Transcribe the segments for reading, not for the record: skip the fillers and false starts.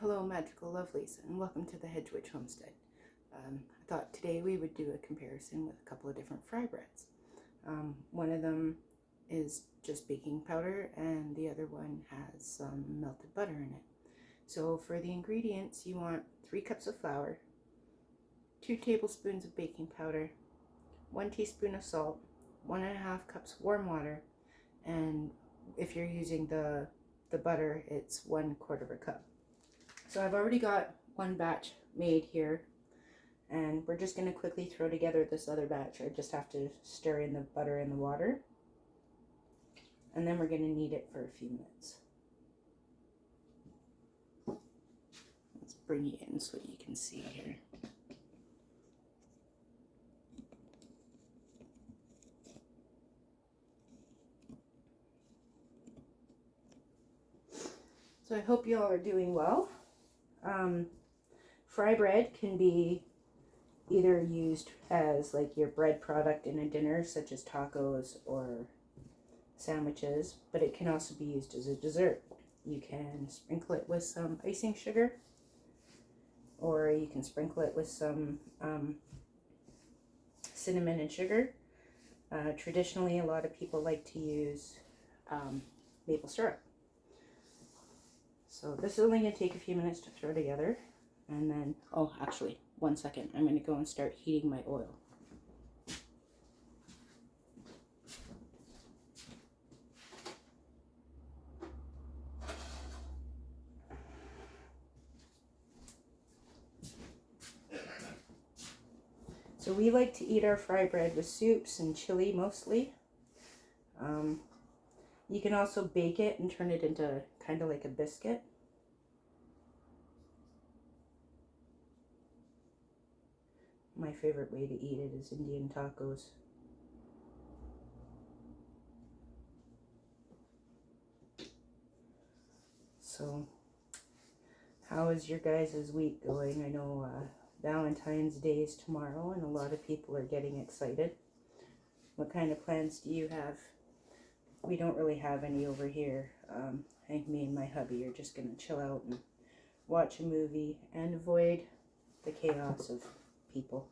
Hello magical lovelies, and welcome to the Hedge Witch Homestead. I thought today we would do a comparison with a couple of different fry breads. One of them is just baking powder and the other one has some melted butter in it. So for the ingredients, you want 3 cups of flour, 2 tablespoons of baking powder, 1 teaspoon of salt, 1.5 cups warm water, and if you're using the butter, it's 1/4 cup. So I've already got one batch made here, and we're just going to quickly throw together this other batch. I just have to stir in the butter and the water, and then we're going to knead it for a few minutes. Let's bring you in so you can see here. So I hope you all are doing well. Fry bread can be either used as like your bread product in a dinner, such as tacos or sandwiches, but it can also be used as a dessert. You can sprinkle it with some icing sugar, or you can sprinkle it with some cinnamon and sugar. Traditionally, a lot of people like to use maple syrup. So this is only going to take a few minutes to throw together, and then, oh, actually, 1 second, I'm going to go and start heating my oil. So we like to eat our fry bread with soups and chili mostly. You can also bake it and turn it into kind of like a biscuit. My favorite way to eat it is Indian tacos. So, how is your guys' week going? I know Valentine's Day is tomorrow and a lot of people are getting excited. What kind of plans do you have? We don't really have any over here. I think me and my hubby are just going to chill out and watch a movie and avoid the chaos of people.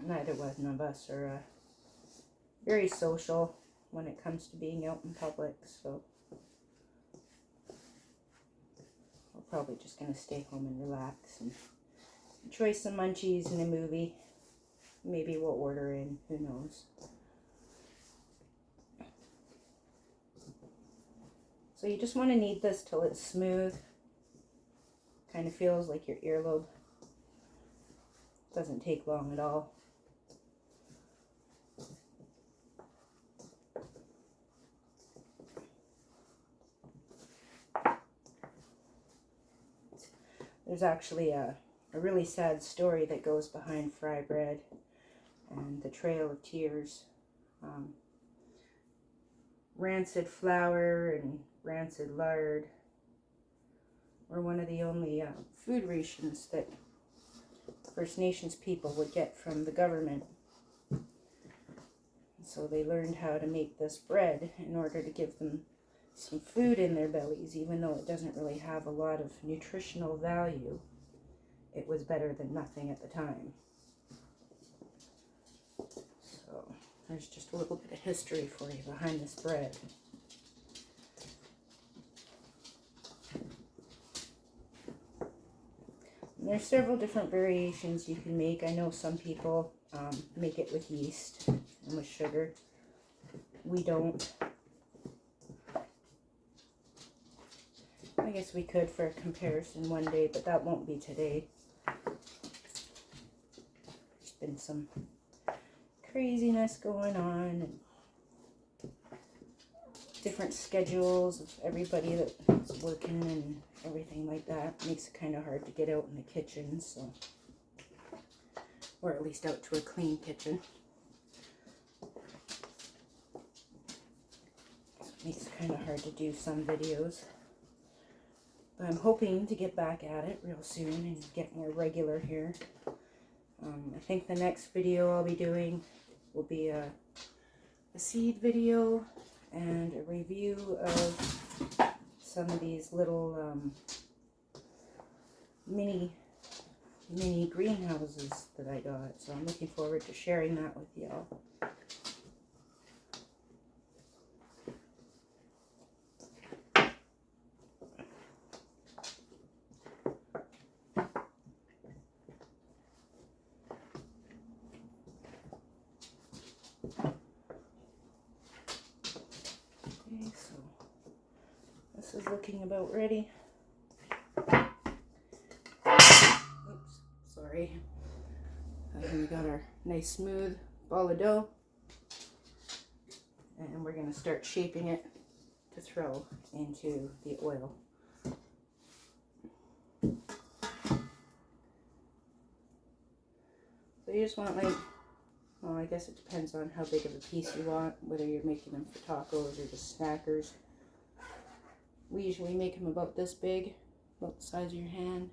Neither one of us are very social when it comes to being out in public, so we're probably just going to stay home and relax and enjoy some munchies and a movie. Maybe we'll order in, who knows. So you just want to knead this till it's smooth. Kind of feels like your earlobe. Doesn't take long at all. There's actually a really sad story that goes behind fry bread and the Trail of Tears. Rancid flour and rancid lard were one of the only food rations that First Nations people would get from the government. So they learned how to make this bread in order to give them some food in their bellies, even though it doesn't really have a lot of nutritional value. It was better than nothing at the time. So there's just a little bit of history for you behind this bread. And there's several different variations you can make. I know some people make it with yeast and with sugar. We don't. I guess we could for a comparison one day, but that won't be today. There's been some craziness going on and different schedules of everybody that's working and everything like that. It makes it kind of hard to get out in the kitchen, so, or at least out to a clean kitchen. So it makes it kind of hard to do some videos. But I'm hoping to get back at it real soon and get more regular here. I think the next video I'll be doing will be a seed video and a review of some of these little mini greenhouses that I got. So I'm looking forward to sharing that with y'all. Okay, so this is looking about ready. Oops, sorry. Here we got our nice smooth ball of dough. And we're going to start shaping it to throw into the oil. So you just want like, well, I guess it depends on how big of a piece you want, whether you're making them for tacos or just snackers. We usually make them about this big, about the size of your hand.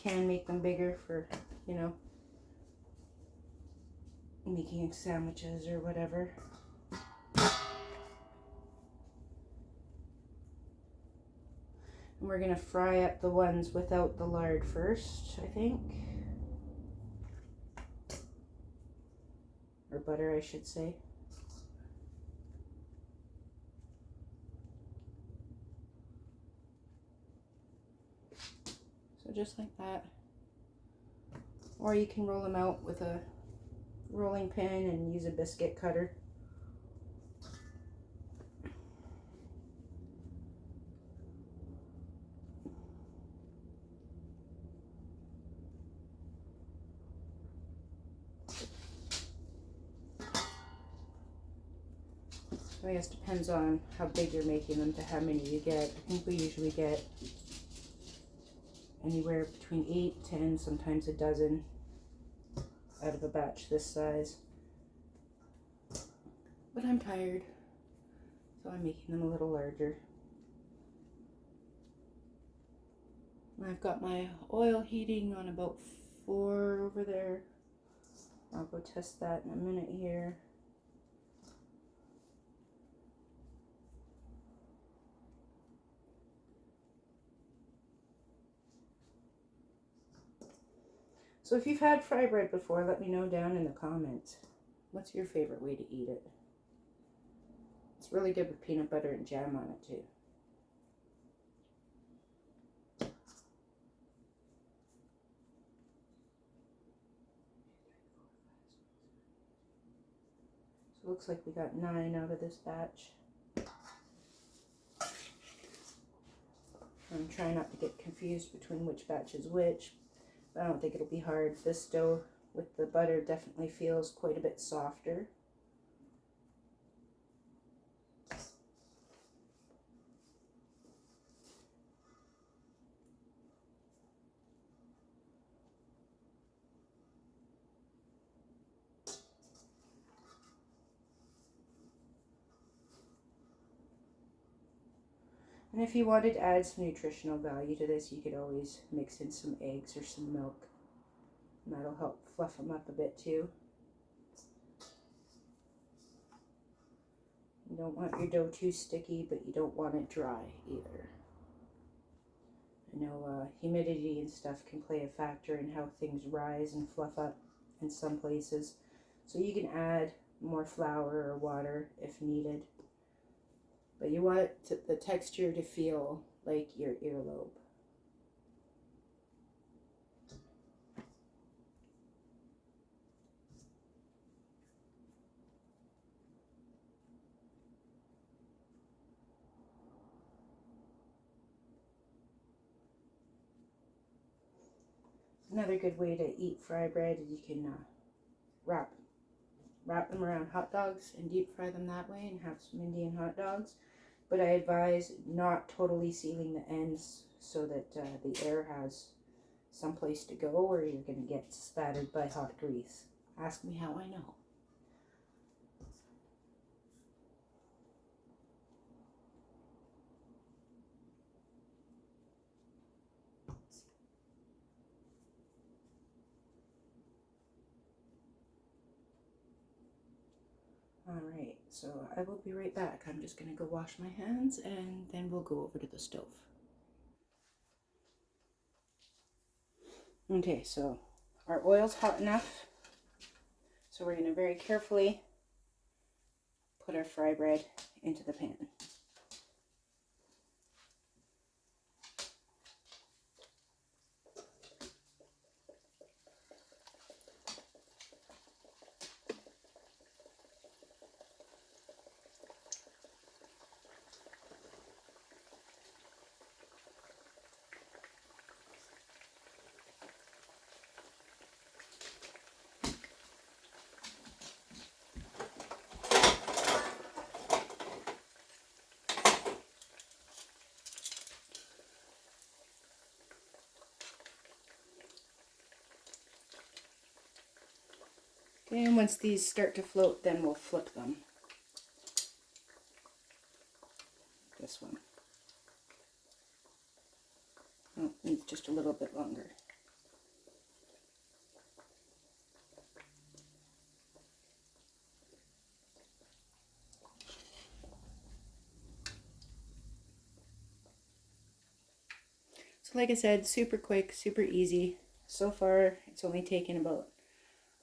Can make them bigger for, you know, making sandwiches or whatever. And we're going to fry up the ones without the lard first, I think. Or butter, I should say. So just like that. Or you can roll them out with a rolling pin and use a biscuit cutter. I guess it depends on how big you're making them to how many you get. I think we usually get anywhere between 8, 10, sometimes a dozen out of a batch this size. But I'm tired, so I'm making them a little larger. I've got my oil heating on about 4 over there. I'll go test that in a minute here. So if you've had fry bread before, let me know down in the comments. What's your favorite way to eat it? It's really good with peanut butter and jam on it too. So it looks like we got 9 out of this batch. I'm trying not to get confused between which batch is which. But I don't think it'll be hard. This dough with the butter definitely feels quite a bit softer. And if you wanted to add some nutritional value to this, you could always mix in some eggs or some milk. And that'll help fluff them up a bit too. You don't want your dough too sticky, but you don't want it dry either. I know humidity and stuff can play a factor in how things rise and fluff up in some places. So you can add more flour or water if needed. But you want the texture to feel like your earlobe. Another good way to eat fry bread is you can wrap them around hot dogs and deep fry them that way and have some Indian hot dogs. But I advise not totally sealing the ends so that the air has some place to go, or you're going to get spattered by hot grease. Ask me how I know. Alright, so I will be right back. I'm just going to go wash my hands and then we'll go over to the stove. Okay, so our oil's hot enough. So we're going to very carefully put our fry bread into the pan. Okay, and once these start to float, then we'll flip them. This one. Oh, needs just a little bit longer. So like I said, super quick, super easy. So far, it's only taken about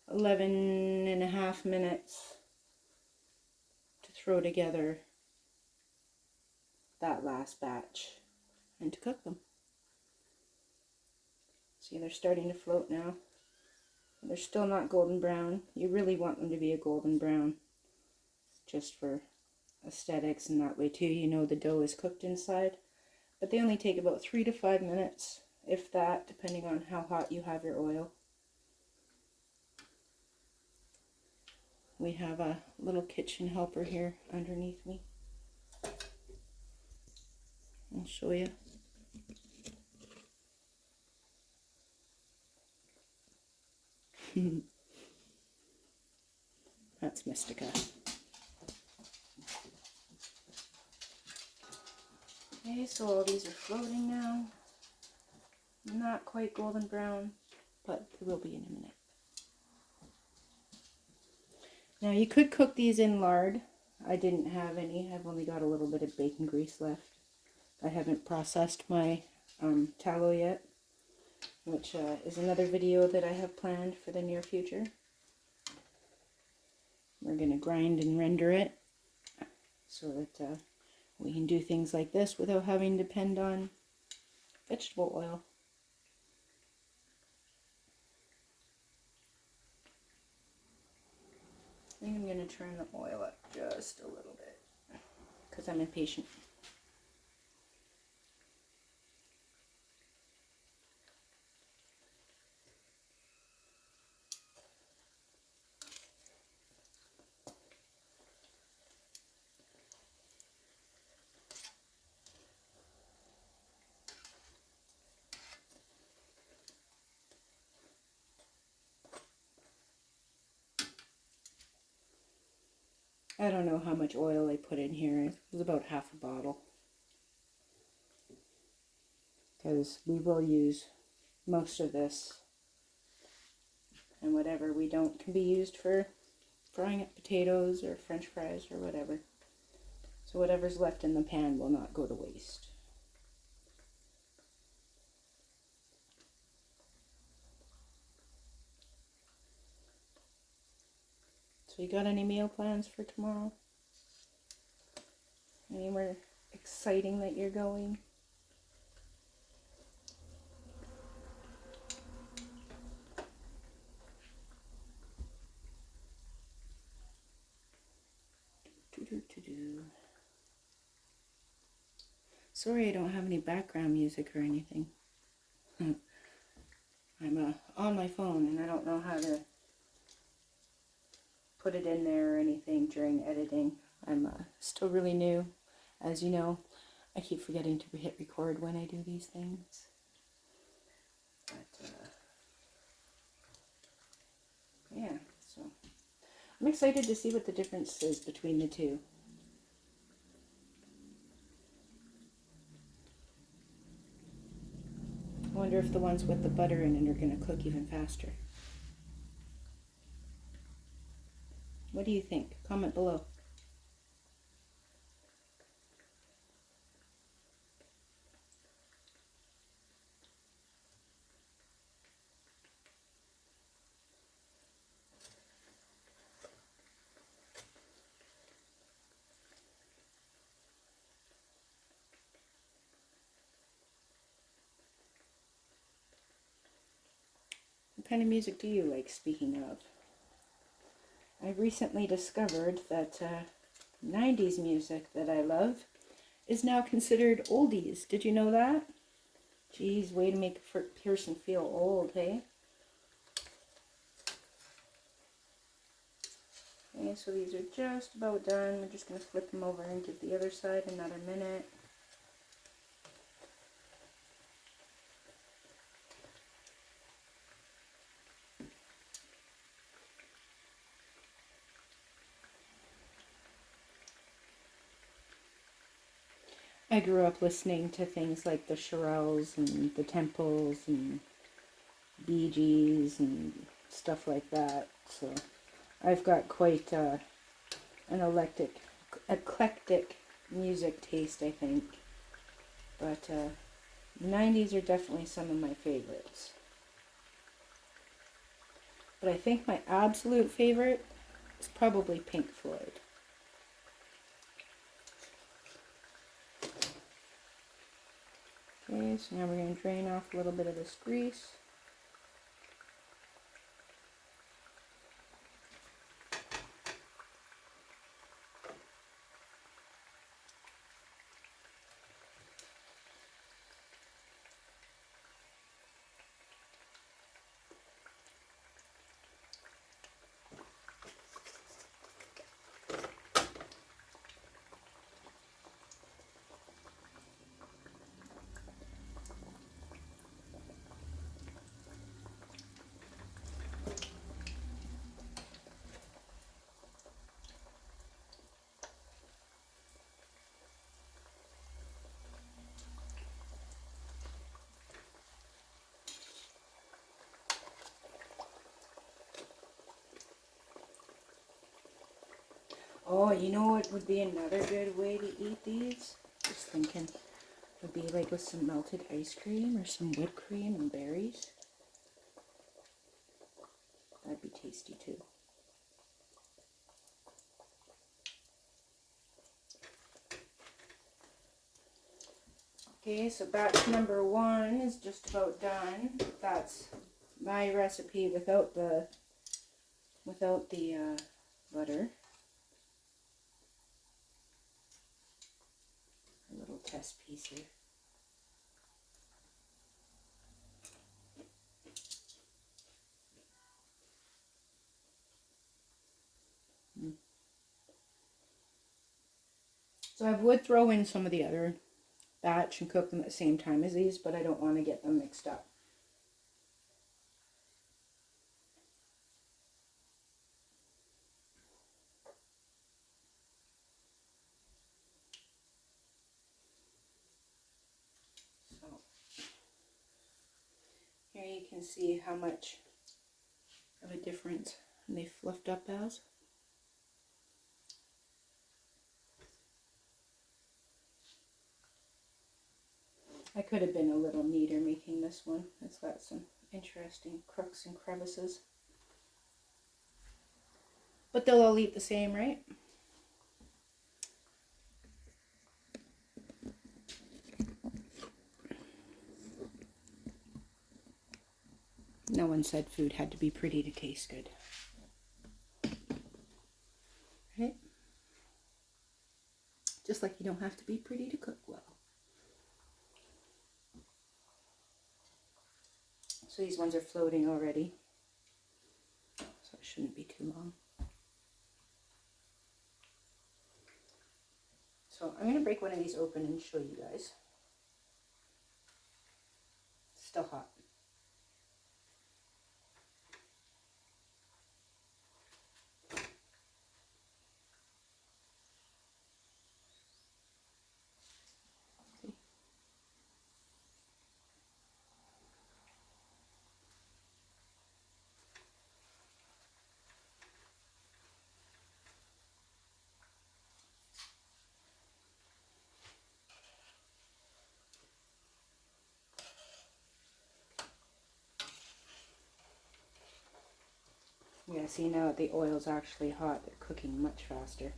11.5 minutes to throw together that last batch and to cook them. See, they're starting to float now. They're still not golden brown. You really want them to be a golden brown just for aesthetics, and that way too you know the dough is cooked inside. But they only take about 3 to 5 minutes, if that, depending on how hot you have your oil. We have a little kitchen helper here underneath me. I'll show you. That's Mystica. Okay, so all these are floating now. Not quite golden brown, but they will be in a minute. Now you could cook these in lard. I didn't have any. I've only got a little bit of bacon grease left. I haven't processed my tallow yet, which is another video that I have planned for the near future. We're going to grind and render it so that we can do things like this without having to depend on vegetable oil. I think I'm going to turn the oil up just a little bit because I'm impatient. I don't know how much oil I put in here. It was about half a bottle. Because we will use most of this. And whatever we don't can be used for frying up potatoes or French fries or whatever. So whatever's left in the pan will not go to waste. So you got any meal plans for tomorrow? Anywhere exciting that you're going? Sorry I don't have any background music or anything. I'm on my phone and I don't know how to put it in there or anything during editing. I'm still really new. As you know, I keep forgetting to hit record when I do these things. But, yeah, so I'm excited to see what the difference is between the two. I wonder if the ones with the butter in it are going to cook even faster. What do you think? Comment below. What kind of music do you like, speaking of? I recently discovered that 90s music that I love is now considered oldies. Did you know that? Geez, way to make a person feel old, hey? Okay, so these are just about done. We're just going to flip them over and give the other side another minute. I grew up listening to things like the Shirelles and the Temples and Bee Gees and stuff like that. So I've got quite an eclectic music taste, I think. But the 90s are definitely some of my favorites. But I think my absolute favorite is probably Pink Floyd. Okay, so now we're going to drain off a little bit of this grease. Oh, you know what would be another good way to eat these? Just thinking. Would be like with some melted ice cream or some whipped cream and berries. That'd be tasty too. Okay, so batch number 1 is just about done. That's my recipe without the butter. A little test piece here. So I would throw in some of the other batch and cook them at the same time as these, but I don't want to get them mixed up. So here you can see how much of a difference they fluffed up as. I could have been a little neater making this one. It's got some interesting crooks and crevices. But they'll all eat the same, right? No one said food had to be pretty to taste good. Right? Just like you don't have to be pretty to cook well. So these ones are floating already, so it shouldn't be too long. So I'm going to break one of these open and show you guys. It's still hot. Yeah, see now the oil's actually hot. They're cooking much faster.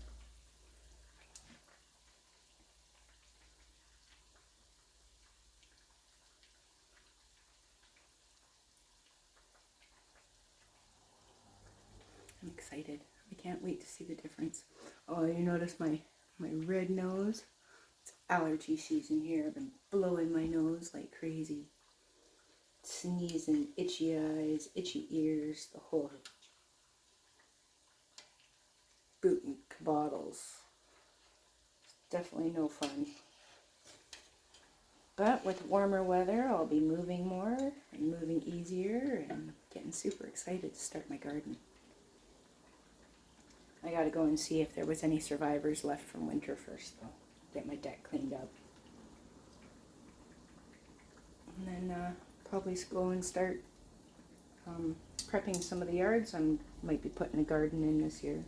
I'm excited. I can't wait to see the difference. Oh, you notice my red nose? It's allergy season here. I've been blowing my nose like crazy. Sneezing, itchy eyes, itchy ears, the whole boot and caboodles. Definitely no fun. But with warmer weather, I'll be moving more and moving easier and getting super excited to start my garden. I gotta go and see if there was any survivors left from winter first, though. Get my deck cleaned up. And then probably go and start prepping some of the yards. I might be putting a garden in this year.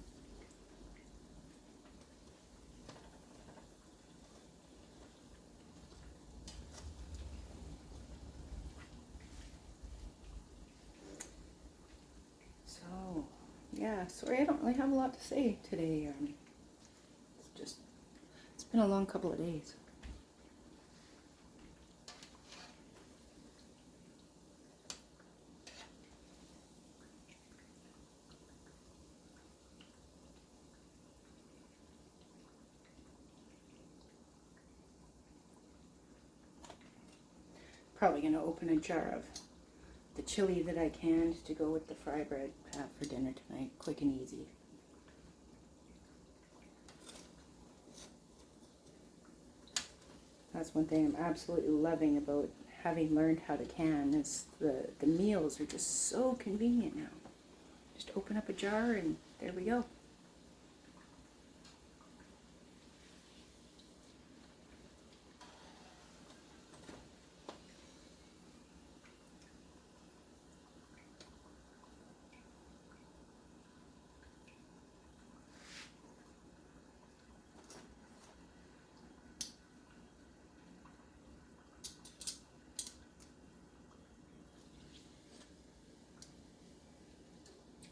So, yeah, sorry I don't really have a lot to say today. It's been a long couple of days. Probably going to open a jar of the chili that I canned to go with the fry bread for dinner tonight. Quick and easy. That's one thing I'm absolutely loving about having learned how to can is the meals are just so convenient now. Just open up a jar and there we go.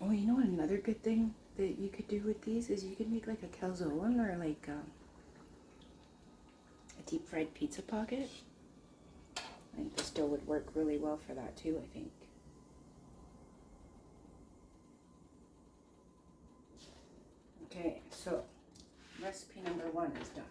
Oh, you know another good thing that you could do with these is you could make like a calzone or like a deep fried pizza pocket. I think this dough would work really well for that too, I think. Okay, so recipe number 1 is done.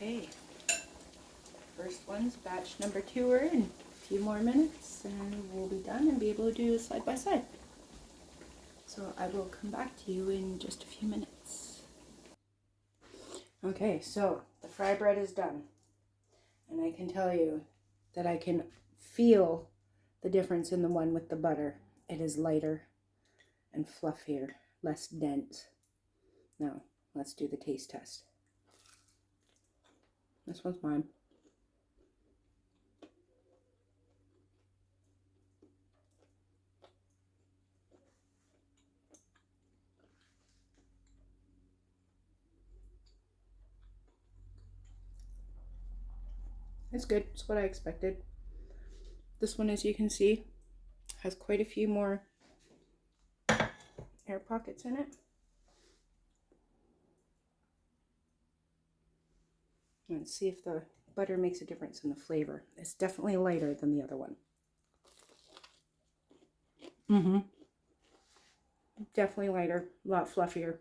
Okay, first one's batch number 2 are in. A few more minutes and we'll be done and be able to do side by side. So I will come back to you in just a few minutes. Okay, so the fry bread is done. And I can tell you that I can feel the difference in the one with the butter. It is lighter and fluffier, less dense. Now, let's do the taste test. This one's mine. It's good. It's what I expected. This one, as you can see, has quite a few more air pockets in it. Let's see if the butter makes a difference in the flavor. It's definitely lighter than the other one. Definitely lighter, a lot fluffier.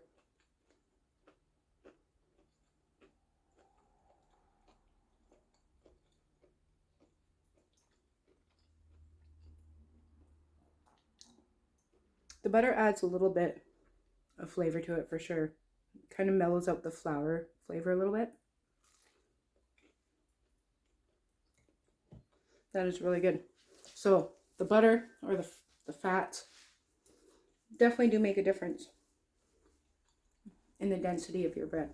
The butter adds a little bit of flavor to it for sure. Kind of mellows out the flour flavor a little bit. That is really good. So the butter or the fats definitely do make a difference in the density of your bread.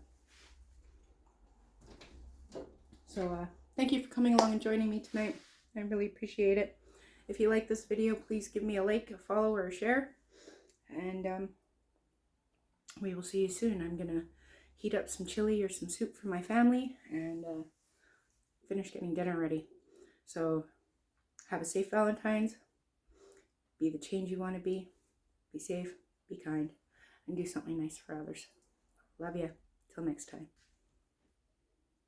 So thank you for coming along and joining me tonight. I really appreciate it. If you like this video, please give me a like, a follow, or a share. And we will see you soon. I'm going to heat up some chili or some soup for my family and finish getting dinner ready. So have a safe Valentine's. Be the change you want to be. Be safe, be kind, and do something nice for others. Love ya. Till next time.